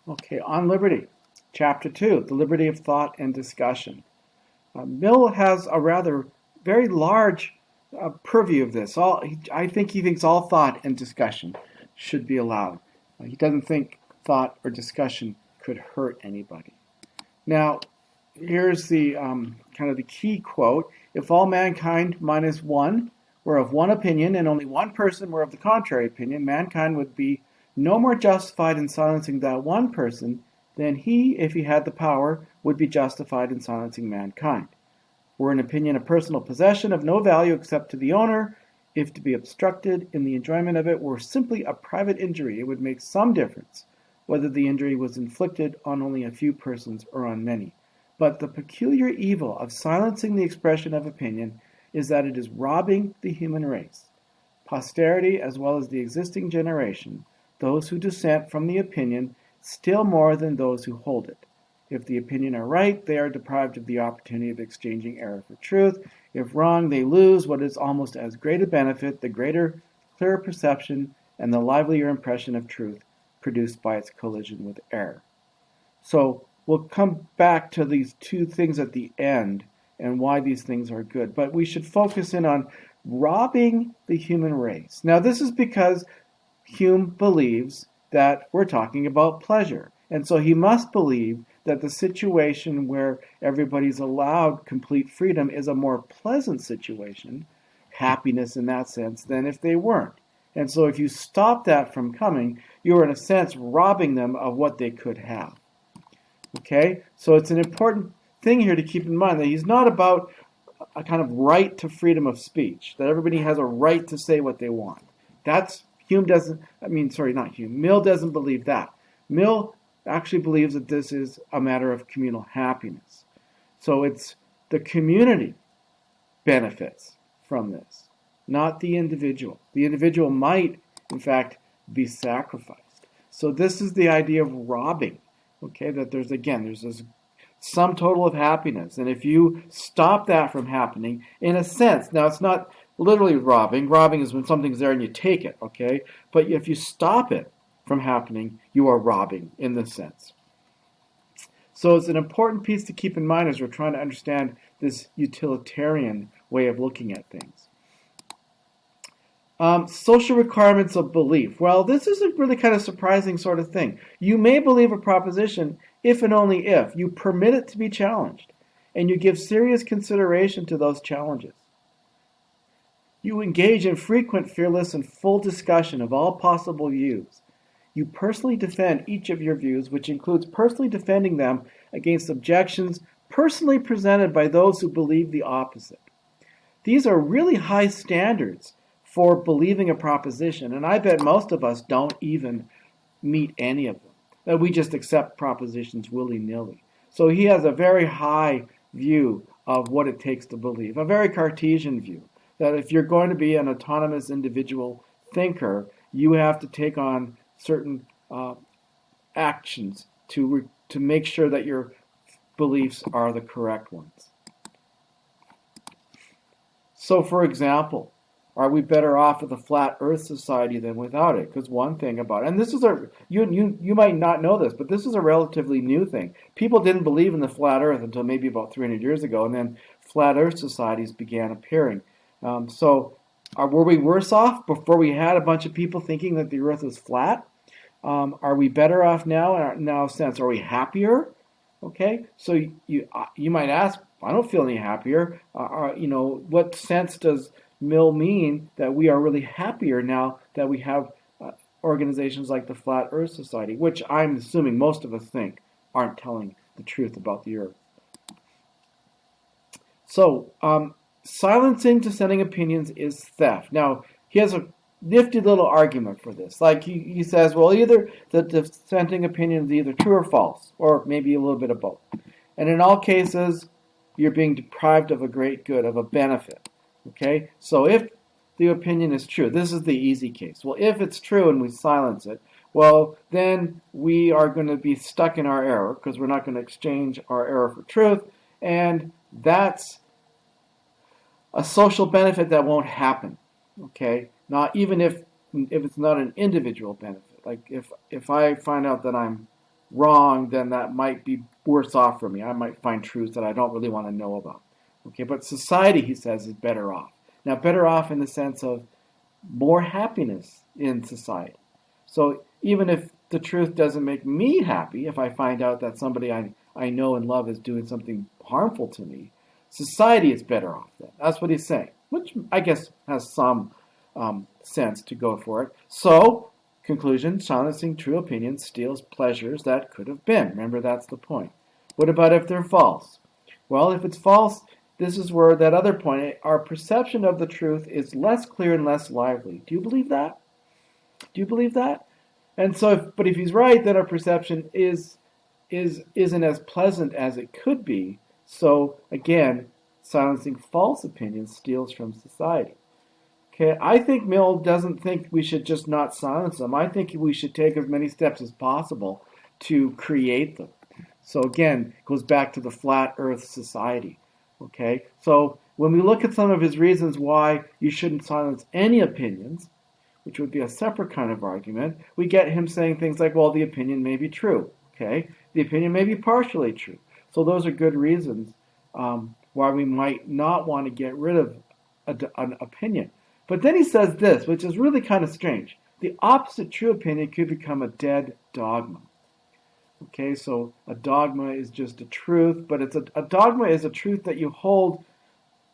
Okay, on liberty, chapter 2, the liberty of thought and discussion. Mill has a rather very large purview of this. I think he thinks all thought and discussion should be allowed. He doesn't think thought or discussion could hurt anybody. Now, here's the kind of the key quote. If all mankind minus one were of one opinion and only one person were of the contrary opinion, mankind would be no more justified in silencing that one person than he, if he had the power, would be justified in silencing mankind. Were an opinion a personal possession of no value except to the owner, if to be obstructed in the enjoyment of it were simply a private injury, it would make some difference whether the injury was inflicted on only a few persons or on many. But the peculiar evil of silencing the expression of opinion is that it is robbing the human race, posterity as well as the existing generation, those who dissent from the opinion still more than those who hold it. If the opinion are right, they are deprived of the opportunity of exchanging error for truth. If wrong, they lose what is almost as great a benefit, the greater, clearer perception and the livelier impression of truth produced by its collision with error. So we'll come back to these two things at the end and why these things are good. But we should focus in on robbing the human race. Now, this is because Hume believes that we're talking about pleasure. And so he must believe that the situation where everybody's allowed complete freedom is a more pleasant situation, happiness in that sense, than if they weren't. And so if you stop that from coming, you're in a sense robbing them of what they could have. Okay? So it's an important thing here to keep in mind that he's not about a kind of right to freedom of speech, that everybody has a right to say what they want. That's Mill doesn't believe that. Mill actually believes that this is a matter of communal happiness. So it's the community benefits from this, not the individual. The individual might, in fact, be sacrificed. So this is the idea of robbing, okay, that there's this sum total of happiness. And if you stop that from happening, in a sense, now it's not literally robbing. Robbing is when something's there and you take it, okay? But if you stop it from happening, you are robbing in this sense. So it's an important piece to keep in mind as we're trying to understand this utilitarian way of looking at things. Social requirements of belief. Well, this is a really kind of surprising sort of thing. You may believe a proposition if and only if you permit it to be challenged and you give serious consideration to those challenges. You engage in frequent, fearless, and full discussion of all possible views. You personally defend each of your views, which includes personally defending them against objections personally presented by those who believe the opposite. These are really high standards for believing a proposition, and I bet most of us don't even meet any of them, that we just accept propositions willy-nilly. So he has a very high view of what it takes to believe, a very Cartesian view, that if you're going to be an autonomous individual thinker, you have to take on certain actions to make sure that your beliefs are the correct ones. So, for example, are we better off with a flat Earth society than without it? Because one thing about it, and this is you might not know this, but this is a relatively new thing. People didn't believe in the flat Earth until maybe about 300 years ago, and then flat Earth societies began appearing. Were we worse off before we had a bunch of people thinking that the Earth was flat? Are we better off now in a sense? Are we happier? Okay, so you might ask, I don't feel any happier. What sense does Mill mean that we are really happier now that we have organizations like the Flat Earth Society, which I'm assuming most of us think aren't telling the truth about the Earth? So, silencing dissenting opinions is theft. Now, he has a nifty little argument for this. Like he says, well, either the dissenting opinion is either true or false, or maybe a little bit of both. And in all cases, you're being deprived of a great good, of a benefit. Okay? So if the opinion is true, this is the easy case. Well, if it's true and we silence it, well, then we are going to be stuck in our error because we're not going to exchange our error for truth, and that's a social benefit that won't happen. Okay? Not even if it's not an individual benefit. Like if I find out that I'm wrong, then that might be worse off for me. I might find truths that I don't really want to know about. Okay, but society, he says, is better off. Now, better off in the sense of more happiness in society. So even if the truth doesn't make me happy, if I find out that somebody I know and love is doing something harmful to me, society is better off then. That's what he's saying, which I guess has some sense to go for it. So, conclusion, silencing true opinions steals pleasures that could have been. Remember, that's the point. What about if they're false? Well, if it's false, this is where that other point, our perception of the truth is less clear and less lively. Do you believe that? Do you believe that? And so, but if he's right, then our perception isn't as pleasant as it could be. So again, silencing false opinions steals from society. Okay, I think Mill doesn't think we should just not silence them. I think we should take as many steps as possible to create them. So again, it goes back to the flat earth society. Okay, so when we look at some of his reasons why you shouldn't silence any opinions, which would be a separate kind of argument, we get him saying things like, well, the opinion may be true. Okay, the opinion may be partially true. So those are good reasons why we might not want to get rid of an opinion. But then he says this, which is really kind of strange. The opposite true opinion could become a dead dogma. Okay, so a dogma is just a truth, but a dogma is a truth that you hold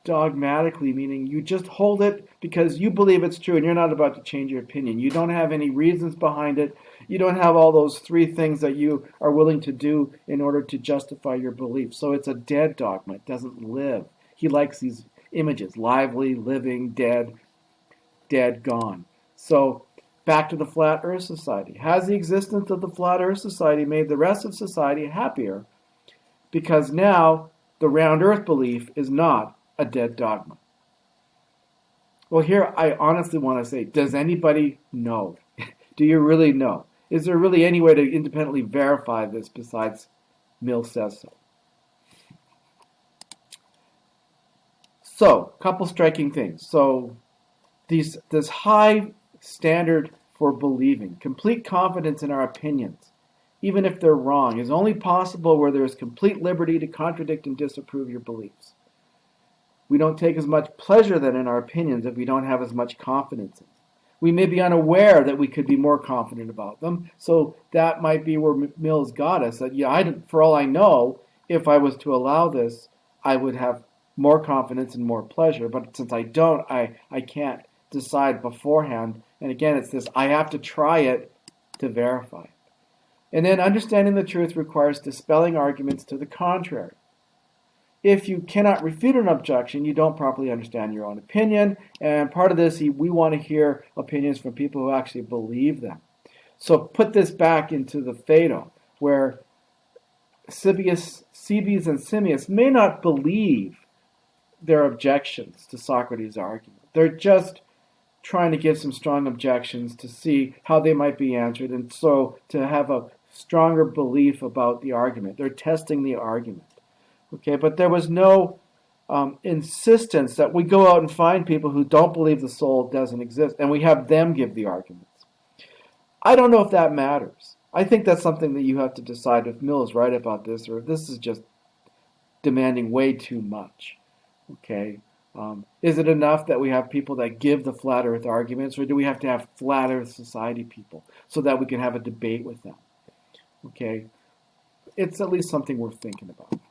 dogmatically, meaning you just hold it because you believe it's true and you're not about to change your opinion. You don't have any reasons behind it. You don't have all those three things that you are willing to do in order to justify your belief. So it's a dead dogma. It doesn't live. He likes these images, lively, living, dead, dead, gone. So back to the Flat Earth Society. Has the existence of the Flat Earth Society made the rest of society happier? Because now the round Earth belief is not a dead dogma. Well, here I honestly want to say, does anybody know? Do you really know? Is there really any way to independently verify this besides Mill says so? So, a couple striking things. So, this high standard for believing, complete confidence in our opinions, even if they're wrong, is only possible where there is complete liberty to contradict and disapprove your beliefs. We don't take as much pleasure then in our opinions if we don't have as much confidence in them. We may be unaware that we could be more confident about them, so that might be where Mill's got us, that for all I know, if I was to allow this, I would have more confidence and more pleasure, but since I don't, I can't decide beforehand. And again, it's this, I have to try it to verify. And then understanding the truth requires dispelling arguments to the contrary. If you cannot refute an objection, you don't properly understand your own opinion. And part of this, we want to hear opinions from people who actually believe them. So put this back into the Phaedo, where Cebes and Simmias may not believe their objections to Socrates' argument. They're just trying to give some strong objections to see how they might be answered, and so to have a stronger belief about the argument. They're testing the argument. Okay, but there was no insistence that we go out and find people who don't believe the soul doesn't exist, and we have them give the arguments. I don't know if that matters. I think that's something that you have to decide if Mill is right about this, or if this is just demanding way too much. Okay, is it enough that we have people that give the flat earth arguments, or do we have to have flat earth society people so that we can have a debate with them? Okay, it's at least something worth thinking about.